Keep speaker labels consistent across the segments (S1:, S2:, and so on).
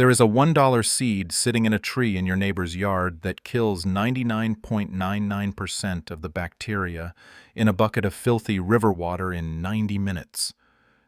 S1: There is a $1 seed sitting in a tree in your neighbor's yard that kills 99.99% of the bacteria in a bucket of filthy river water in 90 minutes.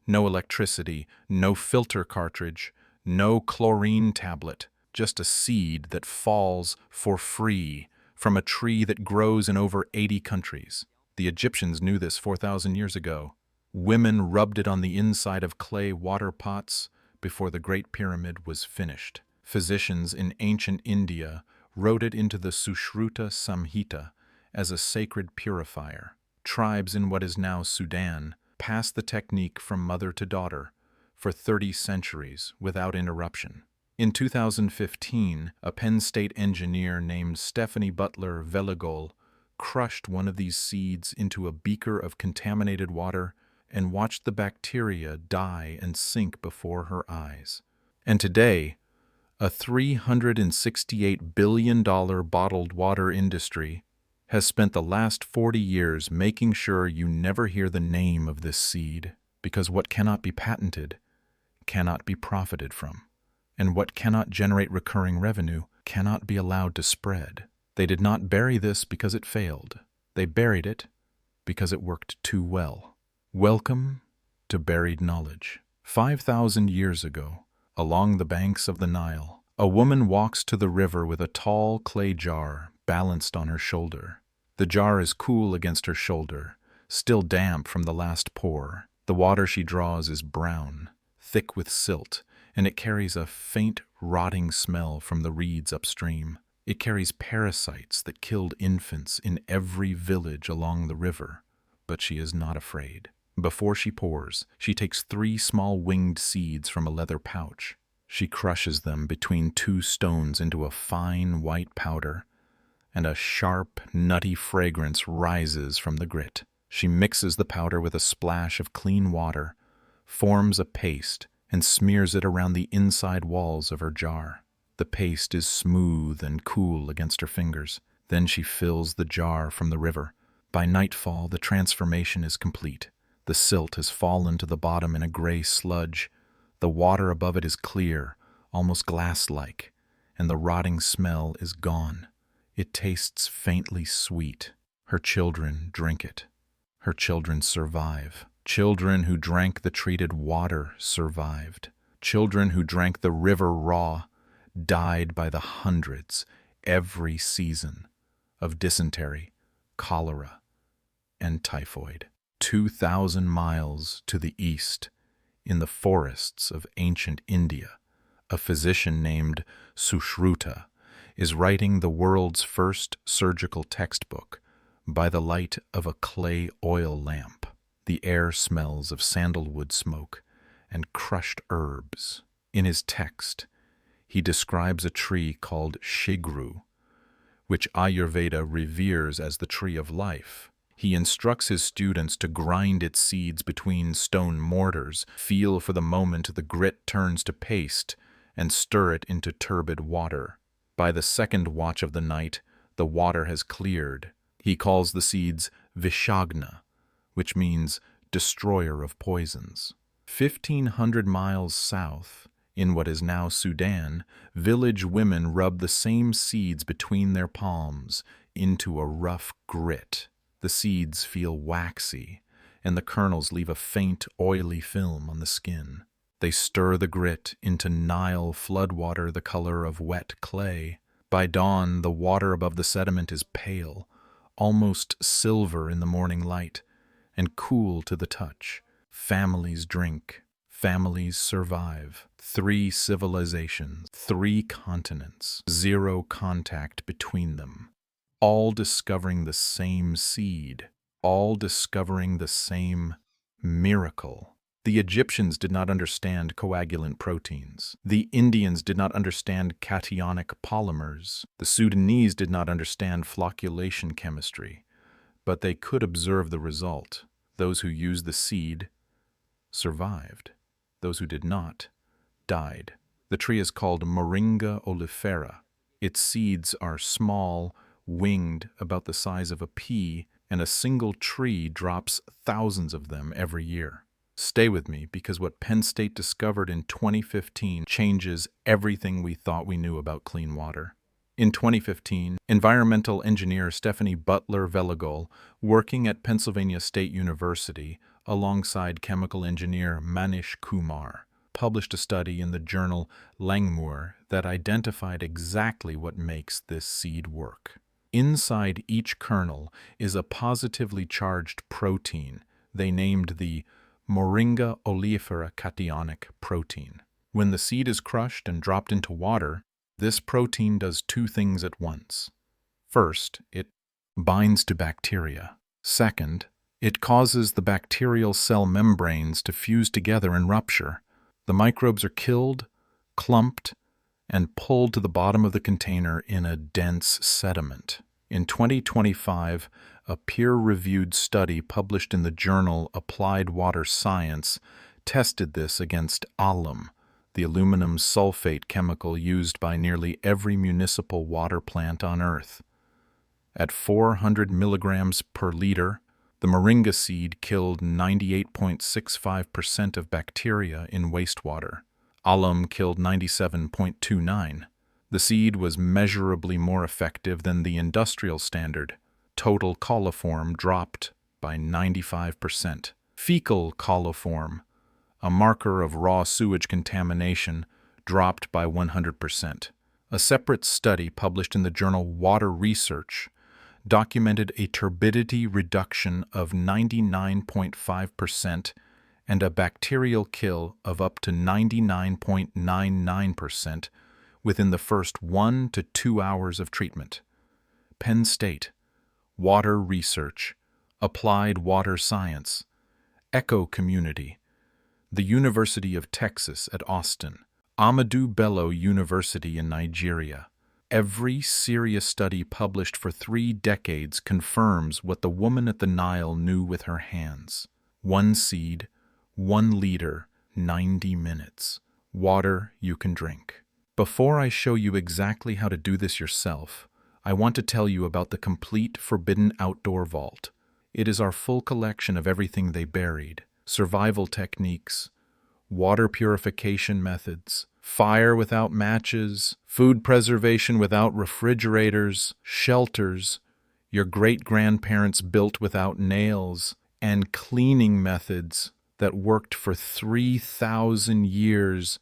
S1: No electricity, no filter cartridge, no chlorine tablet, just a seed that falls for free from a tree that grows in over 80 countries. The Egyptians knew this 4,000 years ago. Women rubbed it on the inside of clay water pots before the Great Pyramid was finished. Physicians in ancient India wrote it into the Sushruta Samhita as a sacred purifier. Tribes in what is now Sudan passed the technique from mother to daughter for 30 centuries without interruption. In 2015, a Penn State engineer named Stephanie Butler Veligol crushed one of these seeds into a beaker of contaminated water and watched the bacteria die and sink before her eyes. And today, a $368 billion bottled water industry has spent the last 40 years making sure you never hear the name of this seed, because what cannot be patented cannot be profited from, and what cannot generate recurring revenue cannot be allowed to spread. They did not bury this because it failed. They buried it because it worked too well. Welcome to buried knowledge. 5,000 years ago, along the banks of the Nile, a woman walks to the river with a tall clay jar balanced on her shoulder. The jar is cool against her shoulder, still damp from the last pour. The water she draws is brown, thick with silt, and it carries a faint, rotting smell from the reeds upstream. It carries parasites that killed infants in every village along the river, but she is not afraid. Before she pours, she takes 3 small winged seeds from a leather pouch. She crushes them between 2 stones into a fine white powder, and a sharp, nutty fragrance rises from the grit. She mixes the powder with a splash of clean water, forms a paste, and smears it around the inside walls of her jar. The paste is smooth and cool against her fingers. Then she fills the jar from the river. By nightfall, the transformation is complete. The silt has fallen to the bottom in a gray sludge. The water above it is clear, almost glass-like, and the rotting smell is gone. It tastes faintly sweet. Her children drink it. Her children survive. Children who drank the treated water survived. Children who drank the river raw died by the hundreds every season of dysentery, cholera, and typhoid. 2,000 miles to the east, in the forests of ancient India, a physician named Sushruta is writing the world's first surgical textbook by the light of a clay oil lamp. The air smells of sandalwood smoke and crushed herbs. In his text, he describes a tree called shigru, which Ayurveda reveres as the tree of life. He instructs his students to grind its seeds between stone mortars, feel for the moment the grit turns to paste, and stir it into turbid water. By the second watch of the night, the water has cleared. He calls the seeds Vishagna, which means destroyer of poisons. 1,500 miles south, in what is now Sudan, village women rub the same seeds between their palms into a rough grit. The seeds feel waxy, and the kernels leave a faint, oily film on the skin. They stir the grit into Nile floodwater the color of wet clay. By dawn, the water above the sediment is pale, almost silver in the morning light, and cool to the touch. Families drink. Families survive. 3 civilizations, 3 continents, 0 contact between them. All discovering the same seed, all discovering the same miracle. The Egyptians did not understand coagulant proteins. The Indians did not understand cationic polymers. The Sudanese did not understand flocculation chemistry, but they could observe the result. Those who used the seed survived. Those who did not died. The tree is called Moringa oleifera. Its seeds are small, winged, about the size of a pea, and a single tree drops thousands of them every year. Stay with me because what Penn State discovered in 2015 changes everything we thought we knew about clean water. In 2015, environmental engineer Stephanie Butler-Veligol, working at Pennsylvania State University alongside chemical engineer Manish Kumar, published a study in the journal Langmuir that identified exactly what makes this seed work. Inside each kernel is a positively charged protein they named the Moringa oleifera cationic protein. When the seed is crushed and dropped into water, this protein does two things at once. First, it binds to bacteria. Second, it causes the bacterial cell membranes to fuse together and rupture. The microbes are killed, clumped, and pulled to the bottom of the container in a dense sediment. In 2025, a peer-reviewed study published in the journal Applied Water Science tested this against alum, the aluminum sulfate chemical used by nearly every municipal water plant on Earth. At 400 milligrams per liter, the moringa seed killed 98.65% of bacteria in wastewater. Alum killed 97.29%. The seed was measurably more effective than the industrial standard. Total coliform dropped by 95%. Fecal coliform, a marker of raw sewage contamination, dropped by 100%. A separate study published in the journal Water Research documented a turbidity reduction of 99.5% and a bacterial kill of up to 99.99% within the first 1 to 2 hours of treatment. Penn State, Water Research, Applied Water Science, Eco Community, the University of Texas at Austin, Ahmadu Bello University in Nigeria. Every serious study published for 3 decades confirms what the woman at the Nile knew with her hands. 1 seed, 1 liter, 90 minutes. Water you can drink. Before I show you exactly how to do this yourself, I want to tell you about the complete Forbidden Outdoor Vault. It is our full collection of everything they buried: survival techniques, water purification methods, fire without matches, food preservation without refrigerators, shelters your great-grandparents built without nails, and cleaning methods that worked for 3,000 years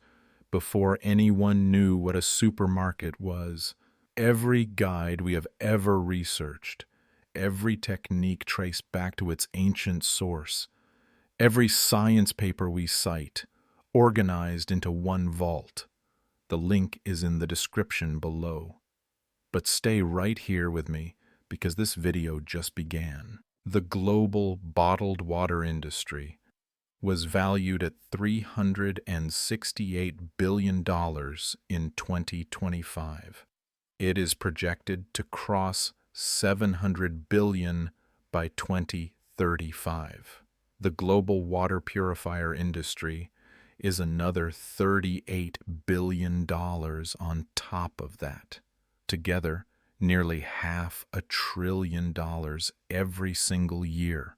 S1: before anyone knew what a supermarket was. Every guide we have ever researched, every technique traced back to its ancient source, every science paper we cite, organized into one vault. The link is in the description below. But stay right here with me because this video just began. The global bottled water industry was valued at $368 billion in 2025. It is projected to cross $700 billion by 2035. The global water purifier industry is another $38 billion on top of that. Together, nearly $500 billion every single year,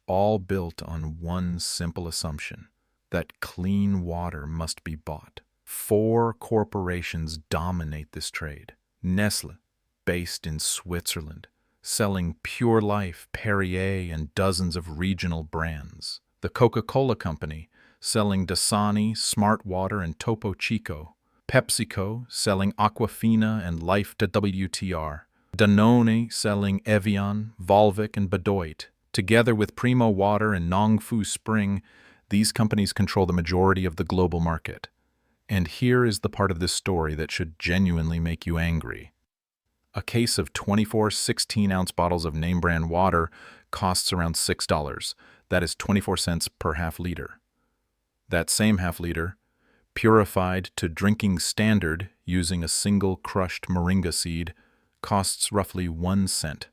S1: all built on one simple assumption: that clean water must be bought. 4 corporations dominate this trade. Nestle, based in Switzerland, selling Pure Life, Perrier, and dozens of regional brands. The Coca-Cola Company, selling Dasani, Smart Water, and Topo Chico. PepsiCo, selling Aquafina and Life WTR. Danone, selling Evian, Volvic, and Bedoit. Together with Primo Water and Nongfu Spring, these companies control the majority of the global market. And here is the part of this story that should genuinely make you angry. A case of 24 16-ounce bottles of name-brand water costs around $6. That is 24 cents per half liter. That same half liter, purified to drinking standard using a single crushed moringa seed, costs roughly 1 cent.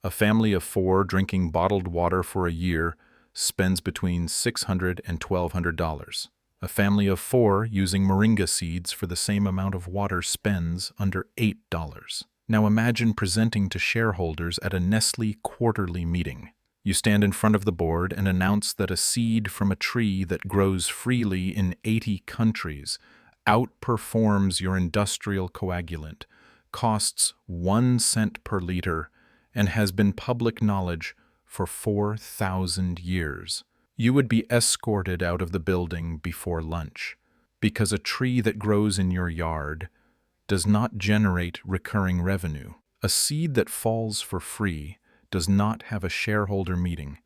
S1: A family of 4 drinking bottled water for a year spends between $600 and $1,200. A family of 4 using moringa seeds for the same amount of water spends under $8. Now imagine presenting to shareholders at a Nestle quarterly meeting. You stand in front of the board and announce that a seed from a tree that grows freely in 80 countries outperforms your industrial coagulant, costs 1 cent per liter, and has been public knowledge for 4,000 years. You would be escorted out of the building before lunch, because a tree that grows in your yard does not generate recurring revenue. A seed that falls for free does not have a shareholder meeting.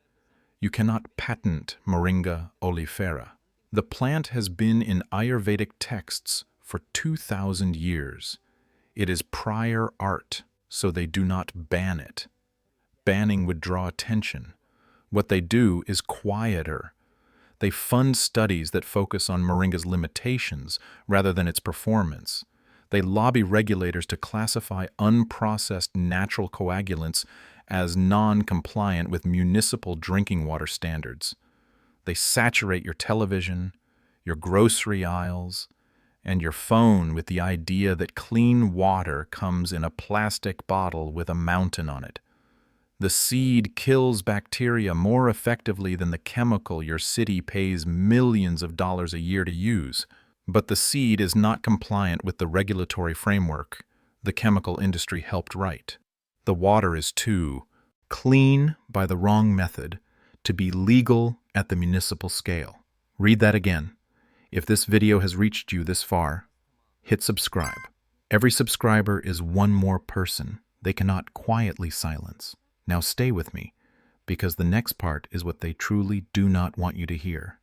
S1: You cannot patent Moringa oleifera. The plant has been in Ayurvedic texts for 2,000 years. It is prior art, so they do not ban it. Banning would draw attention. What they do is quieter. They fund studies that focus on moringa's limitations rather than its performance. They lobby regulators to classify unprocessed natural coagulants as non-compliant with municipal drinking water standards. They saturate your television, your grocery aisles, and your phone with the idea that clean water comes in a plastic bottle with a mountain on it. The seed kills bacteria more effectively than the chemical your city pays millions of dollars a year to use. But the seed is not compliant with the regulatory framework the chemical industry helped write. The water is too clean by the wrong method to be legal at the municipal scale. Read that again. If this video has reached you this far, hit subscribe. Every subscriber is one more person they cannot quietly silence. Now stay with me, because the next part is what they truly do not want you to hear.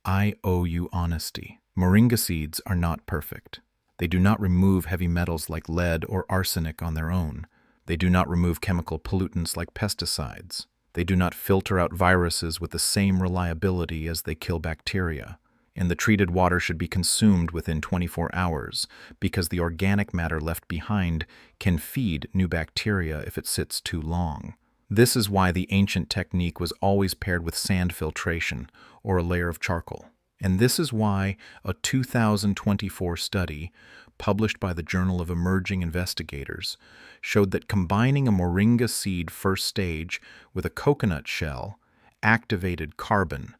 S1: I owe you honesty. Moringa seeds are not perfect. They do not remove heavy metals like lead or arsenic on their own. They do not remove chemical pollutants like pesticides. They do not filter out viruses with the same reliability as they kill bacteria. And the treated water should be consumed within 24 hours, because the organic matter left behind can feed new bacteria if it sits too long. This is why the ancient technique was always paired with sand filtration or a layer of charcoal. And this is why a 2024 study published by the Journal of Emerging Investigators showed that combining a moringa seed first stage with a coconut shell activated carbon.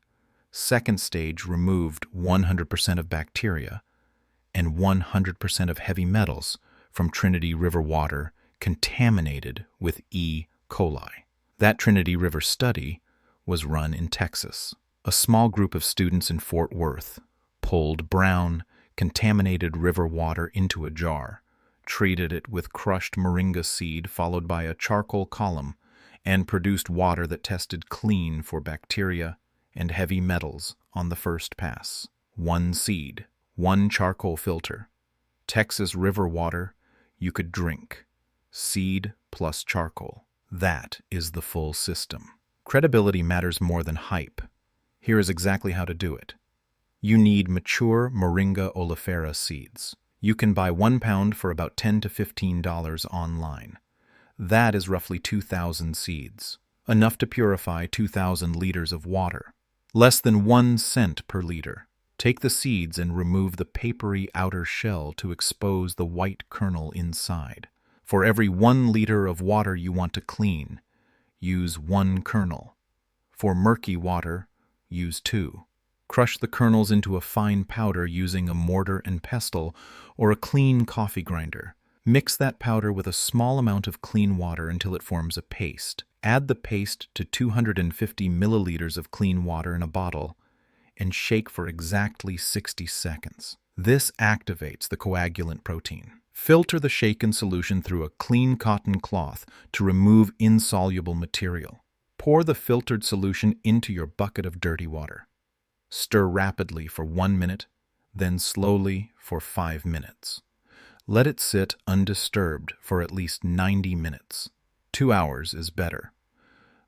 S1: Second stage removed 100% of bacteria and 100% of heavy metals from Trinity River water contaminated with E. coli. That Trinity River study was run in Texas. A small group of students in Fort Worth pulled brown, contaminated river water into a jar, treated it with crushed moringa seed followed by a charcoal column, and produced water that tested clean for bacteria and heavy metals on the first pass. 1 seed, 1 charcoal filter. Texas river water you could drink. Seed plus charcoal. That is the full system. Credibility matters more than hype. Here is exactly how to do it. You need mature Moringa oleifera seeds. You can buy 1 pound for about $10 to $15 online. That is roughly 2,000 seeds, enough to purify 2,000 liters of water. Less than 1 cent per liter. Take the seeds and remove the papery outer shell to expose the white kernel inside. For every 1 liter of water you want to clean, use 1 kernel. For murky water, use 2. Crush the kernels into a fine powder using a mortar and pestle or a clean coffee grinder. Mix that powder with a small amount of clean water until it forms a paste. Add the paste to 250 milliliters of clean water in a bottle and shake for exactly 60 seconds. This activates the coagulant protein. Filter the shaken solution through a clean cotton cloth to remove insoluble material. Pour the filtered solution into your bucket of dirty water. Stir rapidly for 1 minute, then slowly for 5 minutes. Let it sit undisturbed for at least 90 minutes. 2 hours is better.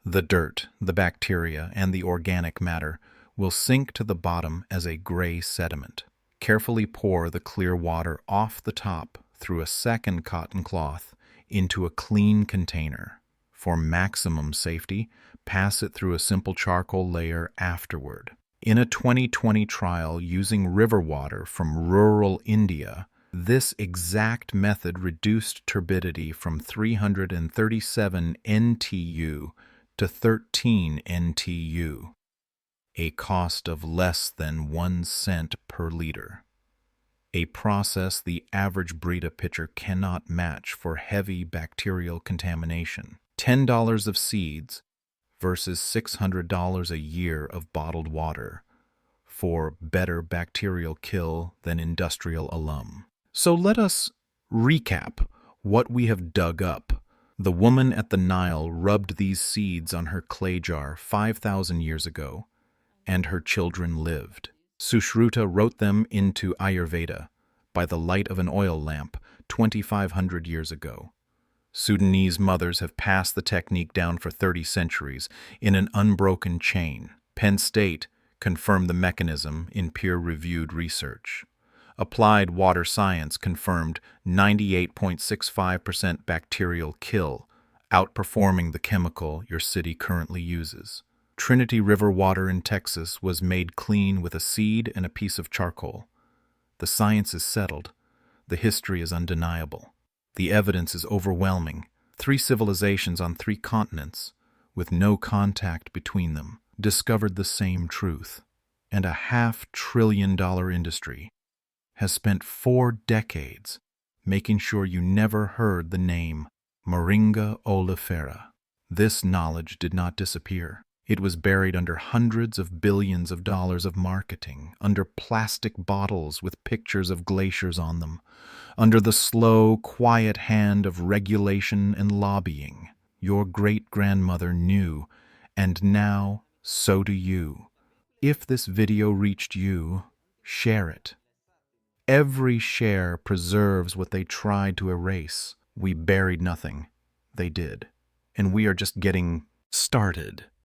S1: The dirt, the bacteria, and the organic matter will sink to the bottom as a gray sediment. Carefully pour the clear water off the top through a second cotton cloth into a clean container. For maximum safety, pass it through a simple charcoal layer afterward. In a 2020 trial using river water from rural India, this exact method reduced turbidity from 337 NTU to 13 NTU, a cost of less than 1 cent per liter. A process the average Brita pitcher cannot match for heavy bacterial contamination. $10 of seeds versus $600 a year of bottled water for better bacterial kill than industrial alum. So let us recap what we have dug up. The woman at the Nile rubbed these seeds on her clay jar 5,000 years ago, and her children lived. Sushruta wrote them into Ayurveda by the light of an oil lamp 2,500 years ago. Sudanese mothers have passed the technique down for 30 centuries in an unbroken chain. Penn State confirmed the mechanism in peer-reviewed research. Applied water science confirmed 98.65% bacterial kill, outperforming the chemical your city currently uses. Trinity River water in Texas was made clean with a seed and a piece of charcoal. The science is settled. The history is undeniable. The evidence is overwhelming. 3 civilizations on 3 continents, with no contact between them, discovered the same truth. And a $500 billion industry has spent 4 decades making sure you never heard the name Moringa oleifera. This knowledge did not disappear. It was buried under hundreds of billions of dollars of marketing, under plastic bottles with pictures of glaciers on them, under the slow, quiet hand of regulation and lobbying. Your great-grandmother knew, and now so do you. If this video reached you, share it. Every share preserves what they tried to erase. We buried nothing. They did. And we are just getting started.